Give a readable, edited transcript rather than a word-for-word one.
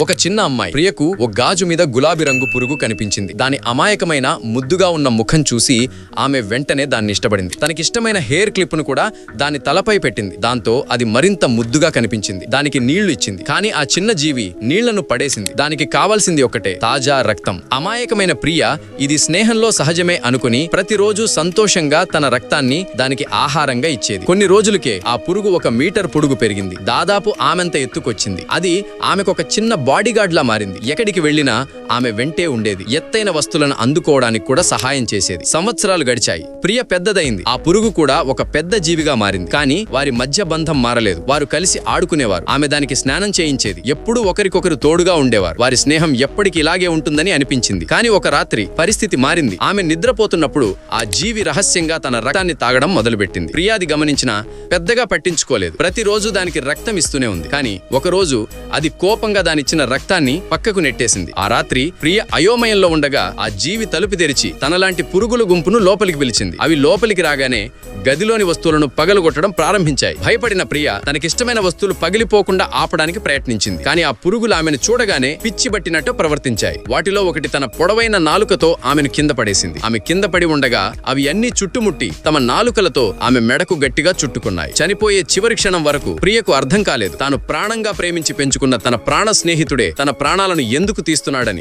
ఒక చిన్న అమ్మాయి ప్రియకు ఒక గాజు మీద గులాబీ రంగు పురుగు కనిపించింది. దాని అమాయకమైన ముద్దుగా ఉన్న ముఖం చూసి ఆమె వెంటనే దాన్ని ఇష్టపడింది. తనకిష్టమైన హెయిర్ క్లిప్ ను కూడా దాని తలపై పెట్టింది. దాంతో అది మరింత ముద్దుగా కనిపించింది. దానికి నీళ్లు ఇచ్చింది. కానీ ఆ చిన్న జీవి నీళ్లను పడేసింది. దానికి కావాల్సింది ఒకటే, తాజా రక్తం. అమాయకమైన ప్రియ ఇది స్నేహంలో సహజమే అనుకుని ప్రతిరోజు సంతోషంగా తన రక్తాన్ని దానికి ఆహారంగా ఇచ్చేది. కొన్ని రోజులకే ఆ పురుగు 1 మీటర్ పొడుగు పెరిగింది. దాదాపు ఆమెంత ఎత్తుకొచ్చింది. అది ఆమెకొక చిన్న బాడీగార్డ్ లా మారింది. ఎక్కడికి వెళ్లినా ఆమె వెంటే ఉండేది. ఎత్తైన వస్తువులను అందుకోవడానికి కూడా సహాయం చేసేది. సంవత్సరాలు గడిచాయి. ప్రియ పెద్దదైంది. ఆ పురుగు కూడా ఒక పెద్ద జీవిగా మారింది. కానీ వారి మధ్య బంధం మారలేదు. వారు కలిసి ఆడుకునేవారు. ఆమె దానికి స్నానం చేయించేది. ఎప్పుడూ ఒకరికొకరు తోడుగా ఉండేవారు. వారి స్నేహం ఎప్పటికీ ఇలాగే ఉంటుందని అనిపించింది. కానీ ఒక రాత్రి పరిస్థితి మారింది. ఆమె నిద్రపోతున్నప్పుడు ఆ జీవి రహస్యంగా తన రక్తాన్ని తాగడం మొదలుపెట్టింది. ప్రియాది గమనించినా పెద్దగా పట్టించుకోలేదు. ప్రతిరోజు దానికి రక్తం ఇస్తూనే ఉంది. కానీ ఒకరోజు అది కోపంగా దానిచ్చిన రక్తాన్ని పక్కకు నెట్టేసింది. ఆ రాత్రి ప్రియ అయోమయంలో ఉండగా ఆ జీవి తలుపు తెరిచి తనలాంటి పురుగుల గుంపును లోపలికి పిలిచింది. అవి లోపలికి రాగానే గదిలోని వస్తువులను పగలగొట్టడం ప్రారంభించాయి. భయపడిన ప్రియ తనకిష్టమైన వస్తువులు పగిలిపోకుండా ఆపడానికి ప్రయత్నించింది. కానీ ఆ పురుగులు ఆమెను చూడగానే పిచ్చిబట్టినట్టు ప్రవర్తించాయి. వాటిలో ఒకటి తన పొడవైన నాలుకతో ఆమెను కింద పడేసింది. ఆమె కింద పడి ఉండగా అవి అన్ని చుట్టుముట్టి తమ నాలుకలతో ఆమె మెడకు గట్టిగా చుట్టుకున్నాయి. చనిపోయే చివరి క్షణం వరకు ప్రియకు అర్థం కాలేదు తాను ప్రాణంగా ప్రేమించి పెంచుకున్న తన ప్రాణ స్నేహితుడే తన ప్రాణాలను ఎందుకు తీస్తున్నాడని.